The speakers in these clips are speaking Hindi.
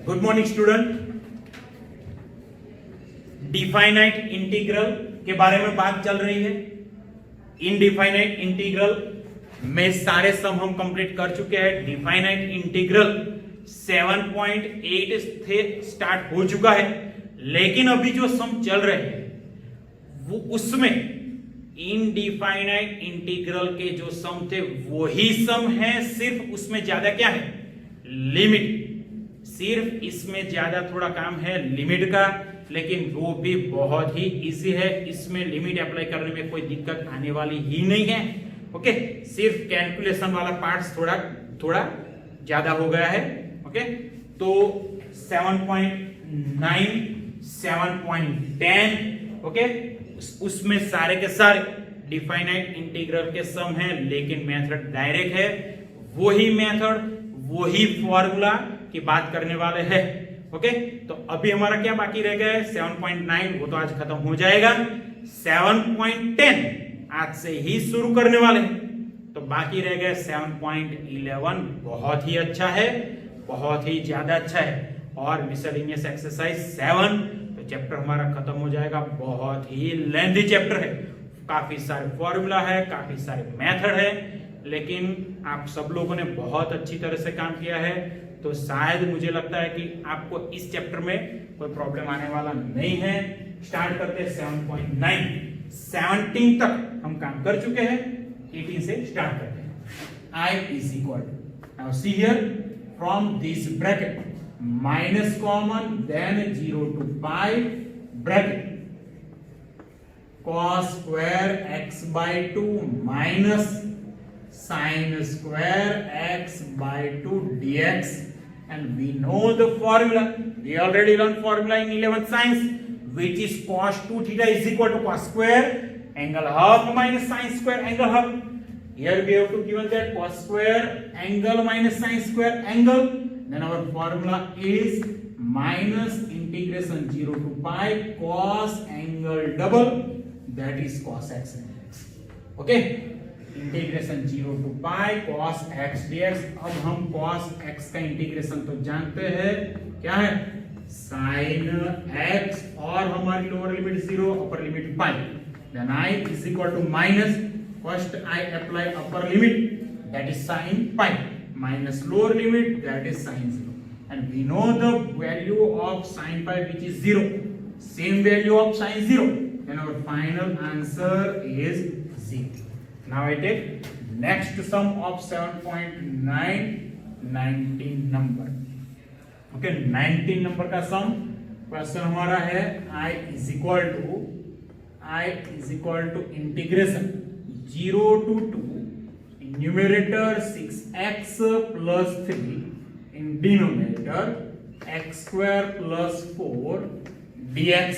Good morning student. Definite integral के बारे में बात चल रही है। इनडिफाइनाइट इंटीग्रल में सारे सम हम कंप्लीट कर चुके हैं। डिफाइनाइट इंटीग्रल 7.8 से स्टार्ट हो चुका है, लेकिन अभी जो सम चल रहे हैं वो उसमें इनडिफाइनाइट इंटीग्रल के जो सम थे वही सम है, सिर्फ उसमें ज्यादा क्या है, लिमिट। सिर्फ इसमें ज्यादा थोड़ा काम है लिमिट का, लेकिन वो भी बहुत ही इजी है। इसमें लिमिट अप्लाई करने में कोई दिक्कत आने वाली ही नहीं है। ओके, सिर्फ कैलकुलेशन वाला पार्ट थोड़ा ज्यादा हो गया है। ओके, तो 7.9 7.10 ओके, उसमें सारे के सारे डिफाइनाइट इंटीग्रल के सम है, लेकिन मेथड डायरेक्ट है। वही मेथड वही फॉर्मूला की बात करने वाले हैं। ओके, तो अभी हमारा क्या बाकी रह गया है, 7.9 वो तो आज खत्म हो जाएगा। 7.10 आज से ही शुरू करने वाले हैं, तो बाकी रह गया 7.11। बहुत ही अच्छा है, बहुत ही ज्यादा अच्छा है। और मिसलेनियस एक्सरसाइज 7 तो चैप्टर हमारा खत्म हो जाएगा। बहुत ही लेंथी चैप्टर है, काफी सारे फॉर्मूला है, काफी सारे मेथड है, लेकिन आप सब लोगों ने बहुत अच्छी तरह से काम किया है, तो शायद मुझे लगता है कि आपको इस चैप्टर में कोई प्रॉब्लम आने वाला नहीं है। स्टार्ट करते हैं 7.9। 17 तक हम काम कर चुके हैं, 18 से स्टार्ट करते हैं। I is equal to, now see here, from this bracket minus common, then 0 to pi bracket cos square x by 2 minus sin square x by 2 dx, and we know the formula. We already learned formula in 11th science, which is cos 2 theta is equal to cos square angle half minus sin square angle half. Here we have to given that cos square angle minus sin square angle. Then our formula is minus integration 0 to pi cos angle double, that is cos x dx. Okay, integration 0 to pi cos x dx। अब हम cos x का इंटीग्रेशन तो जानते हैं, क्या है, sin x, और हमारी lower limit 0, upper limit pi. Then I is equal to minus, first I apply upper limit, that is sin pi, minus lower limit, that is sin 0, and we know the value of sin pi, which is 0, same value of sin 0, then our final answer is 0. Now I take next sum of 7.9, 19 number. Okay, 19 number का sum क्वेश्चन हमारा है I is equal to integration 0 to 2 in numerator 6x plus 3 in denominator x square plus 4 dx।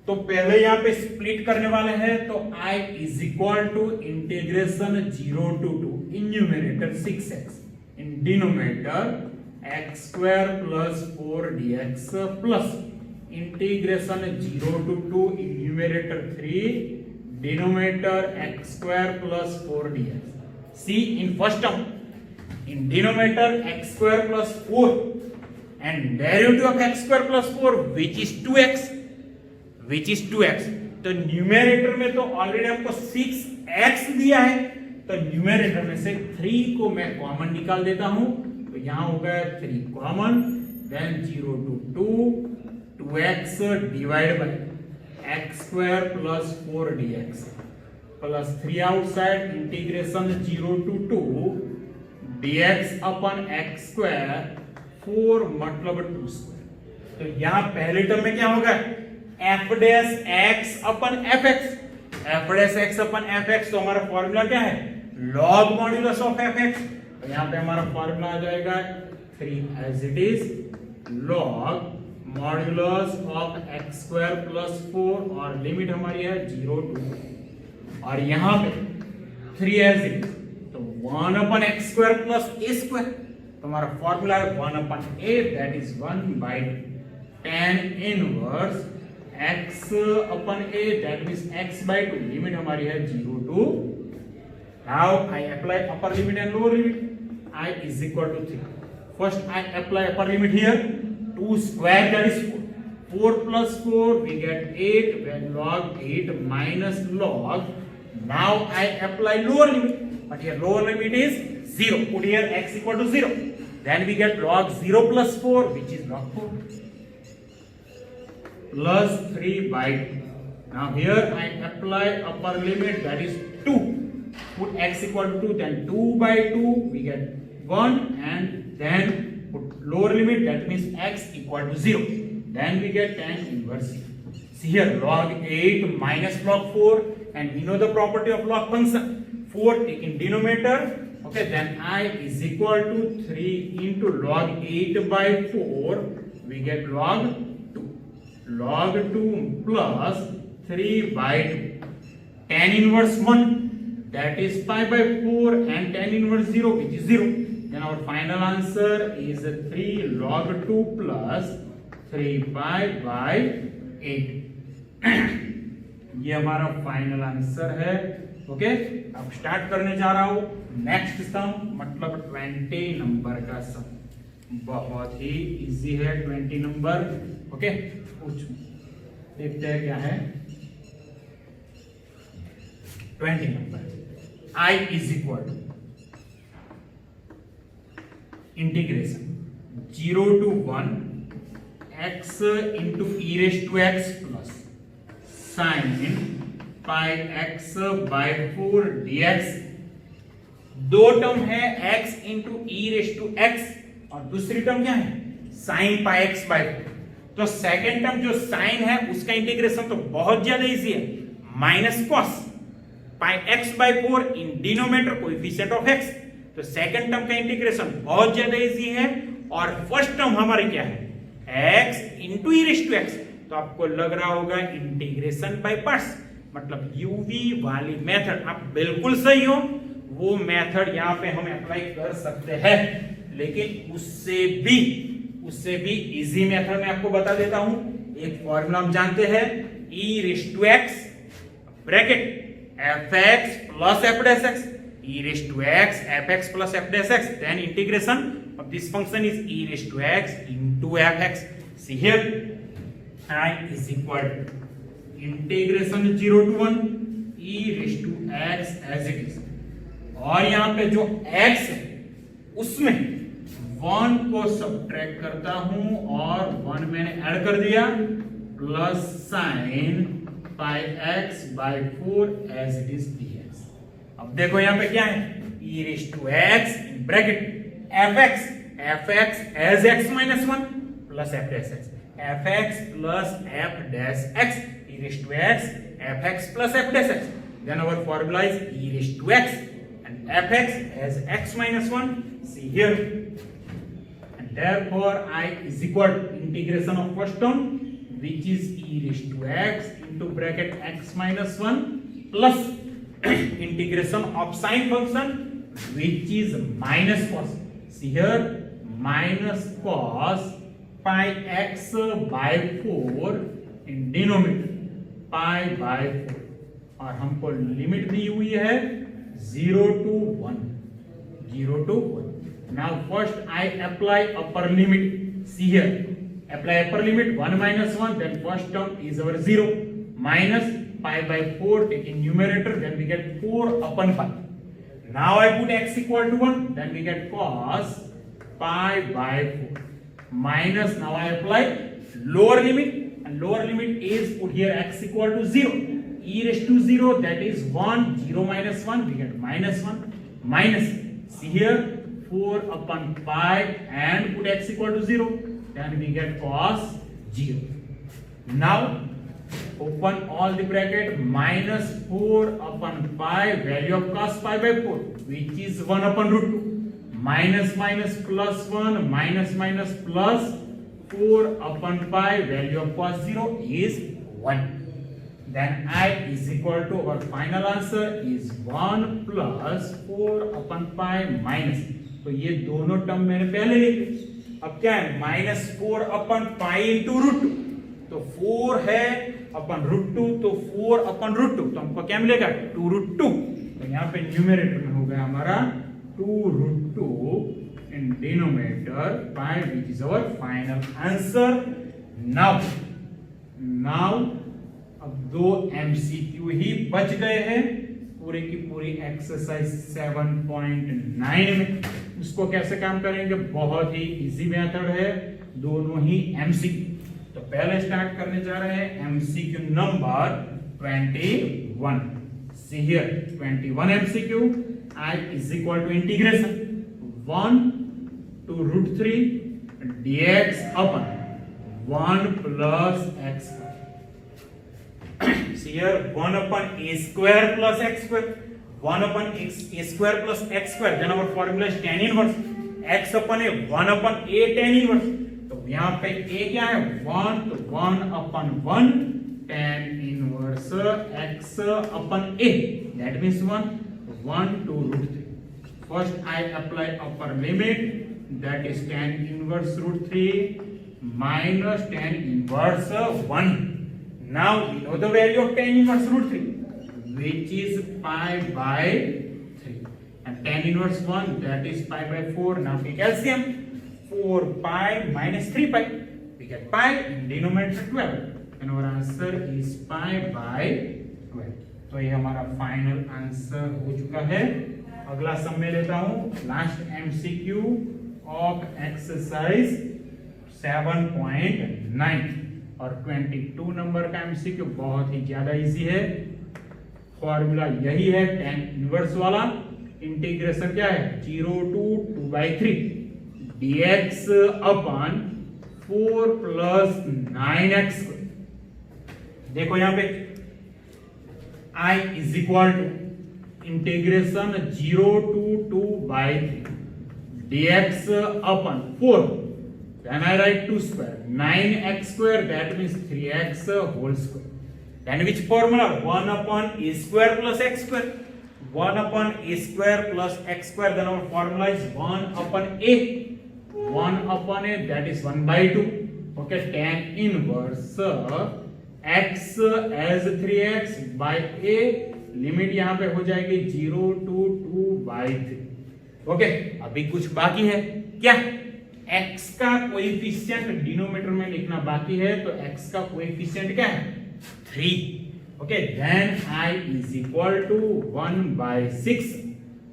तो पहले यहां पे स्प्लिट करने वाले हैं, तो I is equal to integration 0 to 2 in numerator 6x in denominator x square plus 4 dx plus integration 0 to 2 in numerator 3 denominator x square plus 4 dx. See, in first term in denominator x square plus 4 and derivative of x square plus 4 which is 2x, तो न्यूमेरेटर में तो ऑलरेडी हमको 6x दिया है, तो न्यूमेरेटर में से 3 को मैं कॉमन निकाल देता हूं, तो यहां हो गया 3 common, then 0 to 2 2x divide by x square plus 4 dx plus 3 outside integration 0 to 2 dx upon x square 4 मतलब 2 स्क्वायर। तो यहां पहले टर्म में क्या होगा, f डैश x अपन fx, f डैश x अपन fx, तो हमारा फॉर्मूला क्या है, log मॉड्यूलस ऑफ fx। तो यहां पे हमारा फॉर्मूला आ जाएगा 3 as it is log modulus of x square plus 4, और लिमिट हमारी है 0 to, और यहां पे 3 as it is, तो 1 अपन x square plus a square, तो हमारा फॉर्मूला है 1 अपन a, that is 1 by tan inverse x upon a, that means x by 2, limit हमारी है 0 to, now I apply upper limit and lower limit, I is equal to 3, first I apply upper limit here. 2 square, that is 4. 4 plus 4, we get 8 when log 8 minus log. Now I apply lower limit, but here lower limit is 0. Put here x equal to 0. Then we get log 0 plus 4, which is log 4, plus 3 by 2. Now here I apply upper limit, that is 2. Put x equal to 2, then 2 by 2, we get 1, and then put lower limit, that means x equal to 0. Then we get tan inverse 0. See here, log 8 minus log 4, and we know the property of log function. 4 taking denominator, okay, then I is equal to 3 into log 8 by 4, we get log 2. Log 2 plus 3 by 2. Tan inverse 1, that is pi by 4, and tan inverse 0, which is 0. Then our final answer is 3 log 2 plus 3 pi by 8. ये हमारा फाइनल आंसर है. ओके, अब स्टार्ट करने जा रहा हूं नेक्स्ट सम, मतलब 20 नंबर का सम. बहुत ही इजी है 20 नंबर. ओके, देखते हैं क्या है 20 number. I is equal to integration 0 to 1 x into e raised to x plus sin pi x by 4 dx. दो टर्म है x into e raised to x और दूसरी टर्म क्या है sin pi x by 4. तो सेकेंड टर्म जो sin है उसका इंटीग्रेशन तो बहुत ज्यादा इजी है. Minus cos pi x by 4 in denominator coefficient of x. तो सेकंड टर्म का इंटीग्रेशन बहुत ज्यादा इजी है. और फर्स्ट टर्म हमारी क्या है x into e raised to x. तो आपको लग रहा होगा इंटीग्रेशन बाय पार्ट्स, मतलब यूवी वाली मेथड आप बिल्कुल सही हो. वो मेथड यहाँ पे हम अप्लाई कर सकते हैं, लेकिन उससे भी इजी मेथड मैं आपको बता देता हूं. एक फॉर्मूला हम जानते हैं e raised to x bracket fx plus f dash x, e raised to x fx plus f dash x. Then integration of this function is e raised to x into fx. See here, I is equal to integration 0 to 1 e raised to x as it is. और यहाँ पे जो x है उसमें 1 को सब्ट्रैक्ट करता हूं और 1 मैंने ऐड कर दिया plus sign pi x by 4 as it is dx. अब देखो यहाँ पे क्या है e raised to x in bracket fx as x minus 1 plus f dash x, fx plus f dash x, e raised to x fx plus f dash x. Then our formula is e raised to x and fx as x minus 1. See here, and therefore I is equal to integration of first term, which is e raised to x into bracket x minus 1 plus integration of sine function, which is minus cos. See here, minus cos pi x by 4 in denominator pi by 4. और हमको लिमिट दी हुई है 0 to 1. Now first I apply upper limit. See here, apply upper limit 1 minus 1, then first term is our 0 minus pi by 4 taking numerator, then we get 4 upon pi. Now I put x equal to 1, then we get cos pi by 4 minus, now I apply lower limit, and lower limit is put here x equal to 0, e raised to 0, that is 1, 0 minus 1, we get minus 1 minus, see here 4 upon pi and put x equal to 0, then we get cos 0. Now open all the bracket, minus 4 upon pi, value of cos pi by 4, which is 1 upon root 2, minus minus plus 1, minus minus plus 4 upon pi, value of cos 0 is 1. Then I is equal to, our final answer is 1 plus 4 upon pi minus. तो ये दोनों टर्म मैंने पहले लिखे. अब क्या है माइनस 4 अपन पाई इंटू रूट 2, तो 4 है अपन रूट 2, तो 4 अपन रूट 2, तो हमको क्या मिलेगा 2 रूट 2. तो यहाँ पे न्यूमेरेटर में हो गया हमारा 2 root 2 in denominator pi, which is our final answer. Now अब दो MCQ ही बच गए हैं पूरी की पूरी एक्सरसाइज 7.9 में। इसको कैसे काम करेंगे, बहुत ही इजी मेथड है, दोनों ही MCQ। तो पहले स्टार्ट करने जा रहे हैं MCQ number 21। See here 21 MCQ, I is equal to integration 1 to root 3 dx upon 1 plus x square. See here 1 upon a square plus x square, 1 upon a square plus x square, then our formula is tan inverse x upon a, 1 upon a tan inverse। तो यहाँ पे a क्या है 1, तो 1 upon 1 tan inverse x upon a, that means 1 to root 3। First I apply upper limit, that is tan inverse root 3 minus tan inverse 1। Now we know the value of tan inverse root 3, which is pi by 3, and tan inverse 1, that is pi by 4। Now take LCM, 4 pi minus 3 pi, we get pi in denominator 12, and our answer is pi by 12। तो ये हमारा फाइनल आंसर हो चुका है। अगला सम में लेता हूं, लास्ट MCQ ऑफ एक्सरसाइज 7.9 और 22 नंबर का MCQ बहुत ही ज्यादा इजी है। फॉर्मूला यही है tan इनवर्स वाला। इंटीग्रेशन क्या है 0 to 2/3 dx upon 4 plus 9x। देखो यहां पे I is equal to integration 0 to 2/3 dx upon 4, then I write 2 square 9x square, that means 3x whole square, then which formula 1 upon a square plus x square, 1 upon a square plus x square, then our formula is 1 upon a, 1 upon a, that is 1/2। okay, tan inverse x as 3x by a, limit यहां पे हो जाएगी 0 to 2/3। ओके, अभी कुछ बाकी है क्या, x का कोएफिशिएंट डिनोमिनेटर में लिखना बाकी है। तो x का कोएफिशिएंट क्या है 3। Okay, then I is equal to 1/6,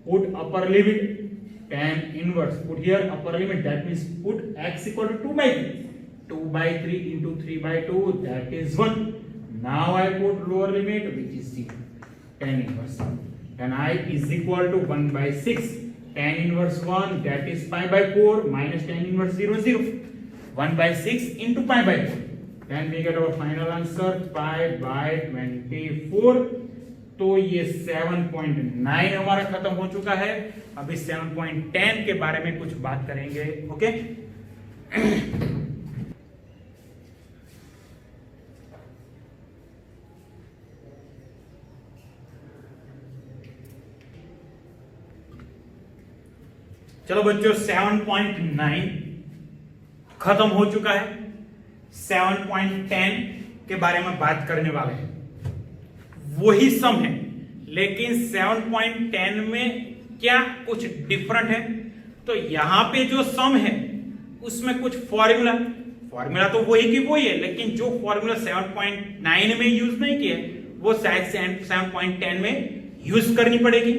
put upper limit tan inverse, put here upper limit, that means put x equal to 2/3, 2/3 into 3/2, that is 1। now I put lower limit, which is 0, tan inverse, and I is equal to 1/6 tan inverse 1, that is pi by 4 minus tan inverse 0 0, 1/6 into pi by 4, then we get our final answer pi by 24। तो ये 7.9 हमारा खत्म हो चुका है। अभी 7.10 के बारे में कुछ बात करेंगे। ओके चलो बच्चों 7.9 खत्म हो चुका है। 7.10 के बारे में बात करने वाले हैं। वही सम है, लेकिन 7.10 में क्या कुछ डिफरेंट है। तो यहां पे जो सम है उसमें कुछ फॉर्मूला तो वही की वही है, लेकिन जो फॉर्मूला 7.9 में यूज नहीं किया वो शायद 7.10 में यूज करनी पड़ेगी,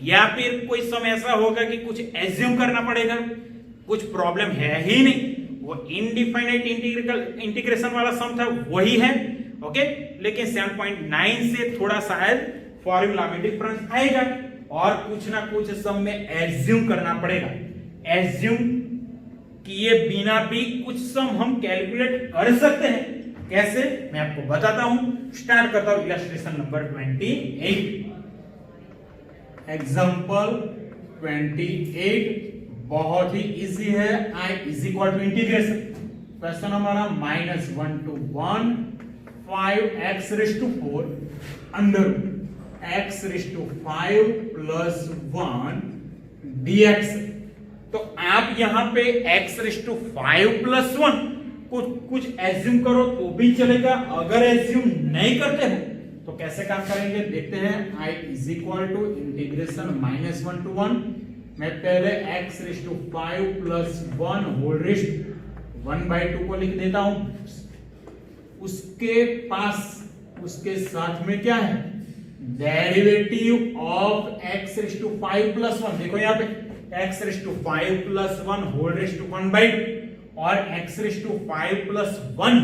या फिर कोई सम ऐसा होगा कि कुछ एज्यूम करना पड़ेगा। कुछ प्रॉब्लम है ही नहीं, वो इनडिफाइनाइट इंटीग्रेशन वाला सम था वही है। ओके, लेकिन 7.9 से थोड़ा शायद फॉर्मूला में डिफरेंस आएगा और कुछ ना कुछ सम में एज्यूम करना पड़ेगा। एज्यूम किए बिना भी कुछ सम हम कैलकुलेट कर सकते हैं। कैसे, मैं आपको बताता हूं। स्टार्ट करता हूं इलस्ट्रेशन नंबर 28। एग्जाम्पल 28 बहुत ही इजी है। I is equal to integration, question हमारा -1 to 1 5x raised to 4 under x raised to 5 plus 1 dx। तो आप यहां पे x raised to 5 plus 1 कुछ एज्यूम करो तो भी चलेगा। अगर एज्यूम नहीं करते हो तो कैसे काम करेंगे देखते हैं। I is equal to integration -1 to 1 मैं पहले x raised to 5 plus 1 whole raised 1/2 को लिख देता हूं। उसके पास उसके साथ में क्या है, derivative of x raised to 5 plus 1। देखो यहाँ पे x raised to 5 plus 1 whole raised to 1/2 और x रेस्ट टू 5 प्लस 1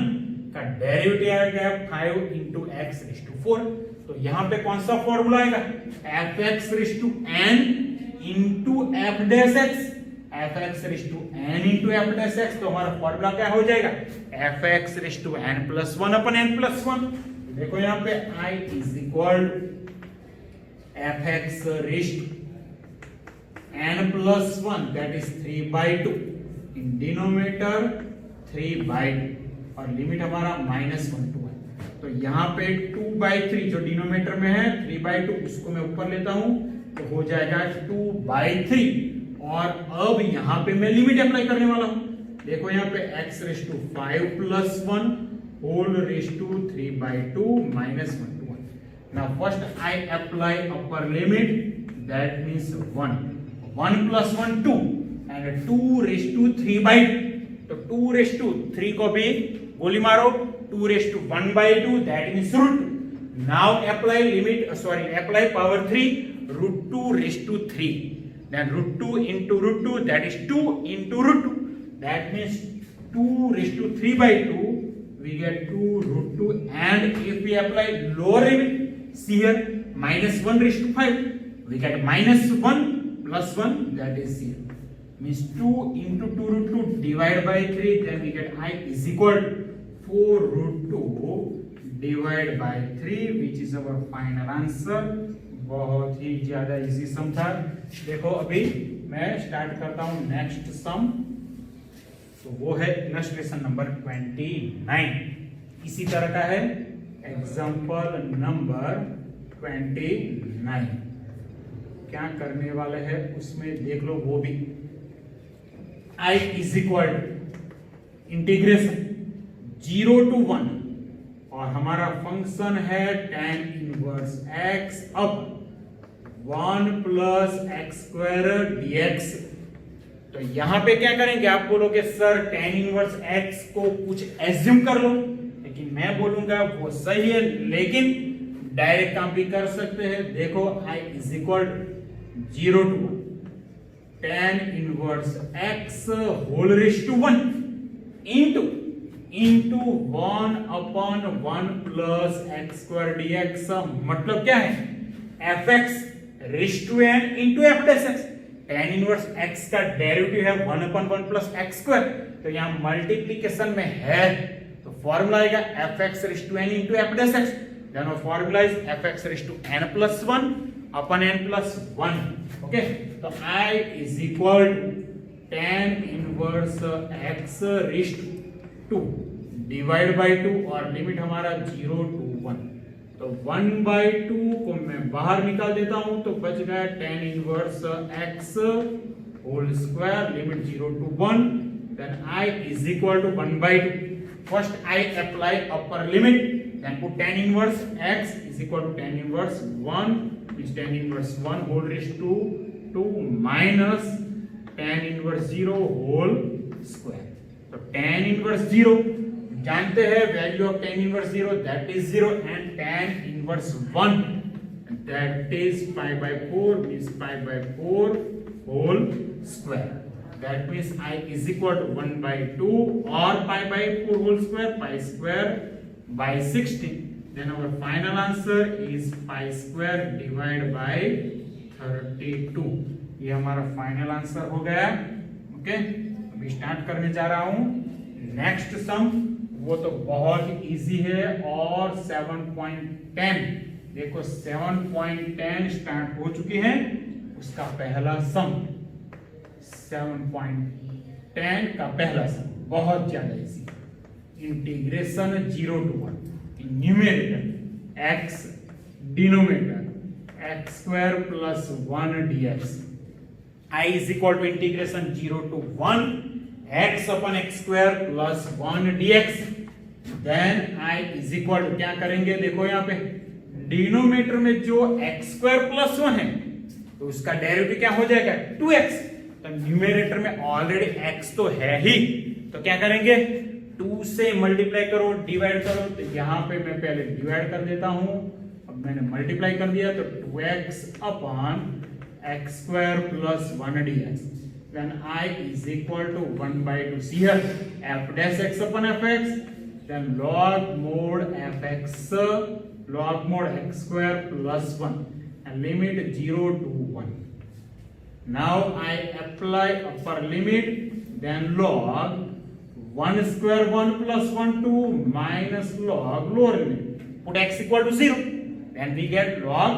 का डेरिवेटिव आएगा 5 इंटू x रेस्ट टू 4। तो यहाँ पे कौन सा फॉर्मूला आएगा, fx raised to n into f dash x, fx raised to n into f dash x। तो हमारा फॉर्मूला क्या हो जाएगा, fx raised to n plus 1 upon n plus 1। देखो यहाँ पे I is equal fx raised n plus 1 that is 3/2 in denominator 3/2 और लिमिट हमारा -1 to 1। तो यहाँ पे 2/3 जो डिनोमिनेटर में है 3/2 उसको मैं ऊपर लेता हूं तो हो जाएगा 2/3 और अब यहाँ पे मैं लिमिट अप्लाई करने वाला हूं। देखो यहाँ पे x raised to 5 plus 1 whole raised to 3/2 -1 to 1। Now first I apply upper limit, that means 1 plus 1 2 and 2 raised to 3/2। तो 2 raised to 3 को भी गोली मारो, 2 raised to 1/2 that means root 2। Now apply apply power 3 root 2 raised to 3, then root 2 into root 2 that is 2 into root 2 that means 2 raised to 3/2 we get 2 root 2 and if we apply lower limit, see here -1 raised to 5 we get -1 plus 1 that is 0 means 2 into 2 root 2 divided by 3 then we get I is equal to 4 root 2 divided by 3 which is our final answer। बहुत ही ज्यादा इजी सम था। देखो अभी मैं स्टार्ट करता हूं नेक्स्ट सम, तो वो है इलस्ट्रेशन नंबर 29। इसी तरह का है एग्जांपल नंबर 29। क्या करने वाले हैं उसमें देख लो, वो भी I is equal integration 0 to 1 और हमारा फंक्शन है tan इनवर्स x अब 1 प्लस एक्स स्क्वायर dx। तो यहां पे क्या करेंगे, आप बोलोगे सर tan इनवर्स x को कुछ एज्यूम कर लो, लेकिन मैं बोलूंगा वो सही है लेकिन डायरेक्ट काम भी कर सकते हैं। देखो I is equal 0 to 1 tan inverse x whole raised to 1 into 1 upon 1 plus X square dx। मतलब क्या है, fx raised to n into f dash x। tan inverse x का डेरिवेटिव है 1 अपॉन 1 प्लस एक्स स्क्वायर, तो यहाँ मल्टीप्लीकेशन में है तो फॉर्मूला आएगा fx raised to n into f dash x। Then वो formula is fx raised to n plus 1 upon n plus 1। Okay, तो I is equal tan inverse x raised to divide by 2 और लिमिट हमारा 0 to 1। तो 1/2 को मैं बाहर निकाल देता हूं तो बच गया tan inverse x whole square limit 0 to 1। Then I is equal to 1/2। First I apply upper limit, then put tan inverse x is equal to tan inverse 1 which tan inverse 1 whole raised to 2 minus tan inverse 0 whole square। तो tan inverse 0 जानते हैं value of tan inverse 0 that is 0 and tan inverse 1 that is pi by 4 means pi by 4 whole square। That means I is equal to 1/2 or pi by 4 whole square, pi square by 16। Then our final answer is pi square divided by 32। ये हमारा फाइनल आंसर हो गया। ओके, अभी स्टार्ट करने जा रहा हूं नेक्स्ट सम। वो तो बहुत इजी है और 7.10 देखो 7.10 स्टार्ट हो चुकी है। उसका पहला सम 7.10 का पहला सम बहुत ज्यादा easy, integration 0 to 1 numerator x denominator x square plus 1 dx। I is equal to integration 0 to 1 x upon x square plus 1 dx। Then I is equal to क्या करेंगे, देखो यहाँ पे डिनोमिनेटर में जो x स्क्वायर प्लस 1 है तो उसका डेरिवेटिव क्या हो जाएगा 2x। तो न्यूमेरेटर में ऑलरेडी x तो है ही, तो क्या करेंगे 2 से मल्टीप्लाई करो, डिवाइड करो। तो यहाँ पे मैं पहले डिवाइड कर देता हूं, अब मैंने मल्टीप्लाई कर दिया तो 2x upon x square plus 1 dx, then I is equal to 1 by 2. See here, f dash x upon fx, then log mod fx, log mod x square plus 1, and limit 0 to 1. Now I apply upper limit, then log 1 square 1 plus 1 2 minus log lower limit. Put x equal to 0, then we get log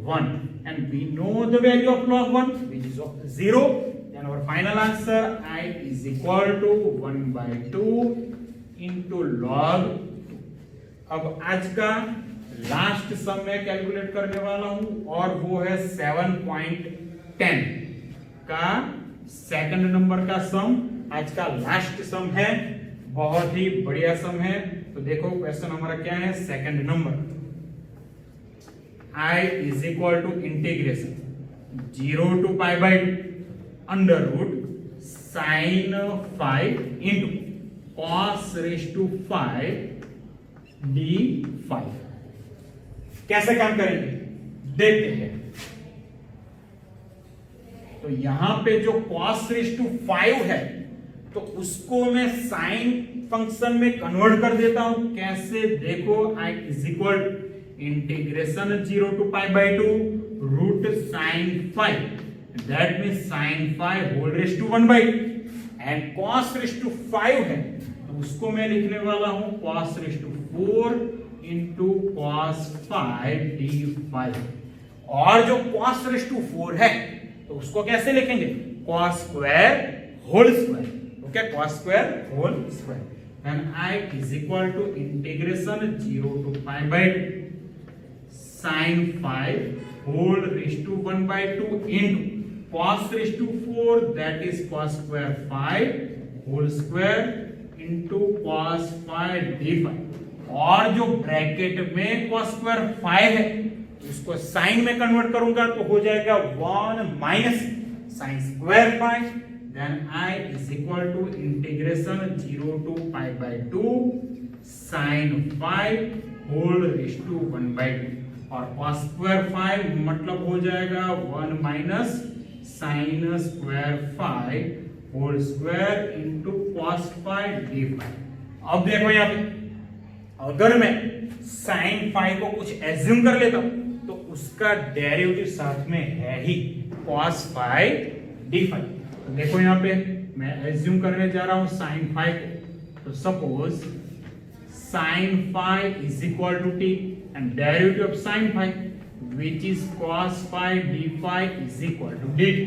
1, and we know the value of log 1, which is 0. Then our final answer I is equal to 1 by 2 into log 2. अब आज का लास्ट सम मैं कैलकुलेट करने वाला हूं, और वो है 7.10 का सेकंड नंबर का सम। आज का लास्ट सम है, बहुत ही बढ़िया सम है। तो देखो क्वेश्चन हमारा क्या है, second number. I is equal to integration 0 to pi by 2 under root sine 5 into cos raise to 5 d5। कैसे काम करेंगे देखते हैं। तो यहां पे जो cos रेज टू 5 है, तो उसको मैं साइन फंक्शन में कन्वर्ट कर देता हूं। कैसे देखो, I is equal integration 0 to pi by 2 root sine 5, that means sin 5 whole raised to 1 by 2, and cos raised to 5 है, तो उसको मैं लिखने वाला हूं cos raised to 4 into cos 5 d5। और जो cos raised to 4 है, तो उसको कैसे लिखेंगे cos square whole square, okay, cos square whole square, and I is equal to integration 0 to pi by 2 sin 5 whole raised to 1 by 2 into cos raised to 4, that is cos square 5 whole square into cos 5 d5। और जो ब्रैकेट में cos square 5 है, उसको साइन में कन्वर्ट करूंगा तो हो जाएगा 1 minus sine square 5, then I is equal to integration 0 to pi by 2 sin 5 whole raised to 1 by 2, और cos square 5 मतलब हो जाएगा 1 minus sine square 5 whole square into cos 5 d5। अब देखो यहाँ पे, अगर मैं साइन 5 को कुछ एज्यूम कर लेता हूं, तो उसका डेरिवेटिव साथ में है ही cos 5 d5। तो देखो यहाँ पे मैं एज्यूम करने जा रहा हूं साइन 5 को, तो suppose sine 5 is equal to t, and derivative of sin 5 which is cos 5 d5 is equal to dt।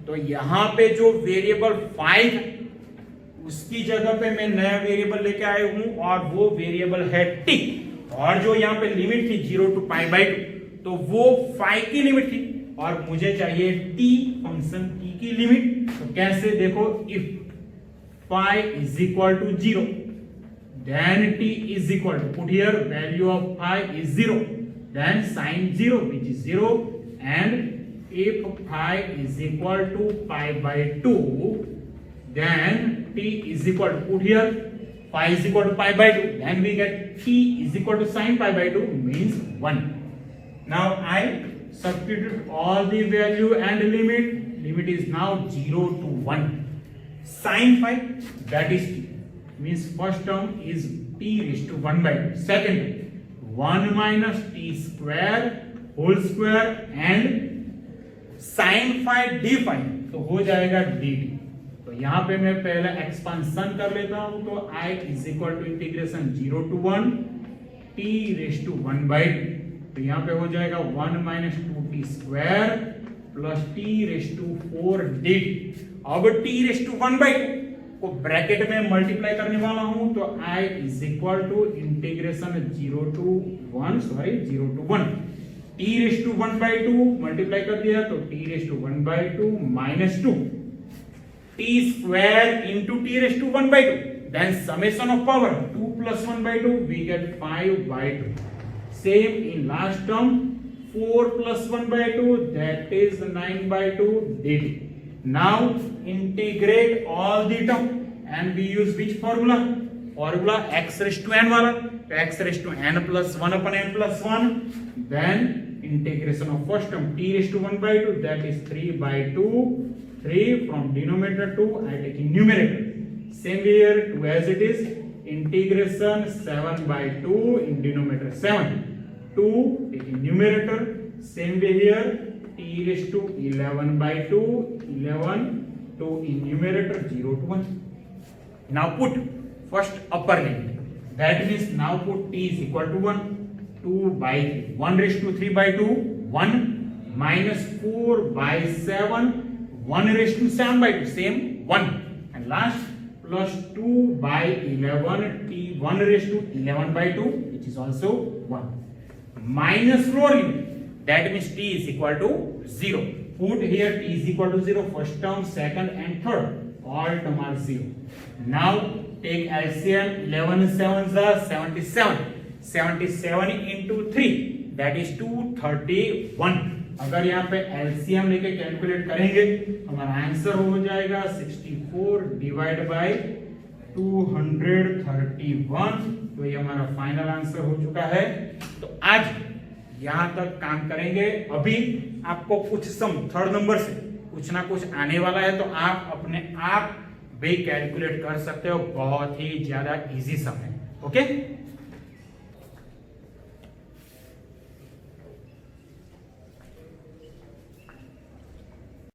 तो यहां पे जो वेरिएबल 5 है, उसकी जगह पे मैं नया वेरिएबल लेके आया हूं, और वो वेरिएबल है t। और जो यहां पे लिमिट थी 0 to pi by 2, तो वो 5 की लिमिट थी, और मुझे चाहिए t फंक्शन t की लिमिट। तो कैसे देखो, if phi is equal to 0, then t is equal to, put here value of phi is 0, then sin 0 which is 0, and if phi is equal to pi by 2, then t is equal to, put here phi is equal to pi by 2, then we get t is equal to sin pi by 2 means 1. Now I substitute all the value and limit is now 0 to 1. Sin phi, that is t, means first term is t raised to 1 by 2, second term 1 minus t square whole square and sin phi d phi, तो हो जाएगा dt। तो यहाँ पे मैं पहले एक्सपांशन कर लेता हूं, तो I is equal to integration 0 to 1 t raised to 1 by 2, तो यहाँ पे हो जाएगा 1 minus 2t square plus t raised to 4 dt। अब t raised to 1 by 2 को ब्रैकेट में मल्टीप्लाई करने वाला हूं, तो I is equal to integration 0 to 1 t raised to 1 by 2 multiply कर दिया, तो t raised to 1 by 2 minus 2 t square into t raised to 1 by 2, then summation of power 2 plus 1 by 2, we get 5 by 2। Same in last term 4 plus 1 by 2, that is 9 by 2 dt. Now integrate all the term and we use which formula? Formula x raised to n वाला. तो x raised to n plus 1 upon n plus 1. Then integration of first term t raised to 1 by 2, that is 3 by 2. 3 from denominator to I taking numerator. Same here 2 as it is. Integration 7 by 2 in denominator 7. 2 taking numerator. Same way here t raised to 11 by 2. 11 2 in numerator 0 to 1. Now put first upper limit. That means now put t is equal to 1. 2 by 3. 1 raised to 3 by 2. 1 minus 4 by 7. 1 raised to 7 by 2. Same 1. And last plus 2 by 11. T 1 raised to 11 by 2, which is also 1. Minus lower limit. That means t is equal to 0. Put here t is equal to 0. First term, second and third. All term are 0. Now take LCM. 11 7s are 77. 77 into 3, that is 231. अगर यहाँ पे LCM लेके कैलकुलेट करेंगे हमारा आंसर हो जाएगा 64 डिवाइड बाय 231. तो ये हमारा फाइनल आंसर हो चुका है. तो आज यहाँ तक काम करेंगे. अभी आपको कुछ सम थर्ड नंबर से कुछ ना कुछ आने वाला है, तो आप अपने आप भी कैलकुलेट कर सकते हो. बहुत ही ज्यादा इजी सम है. ओके.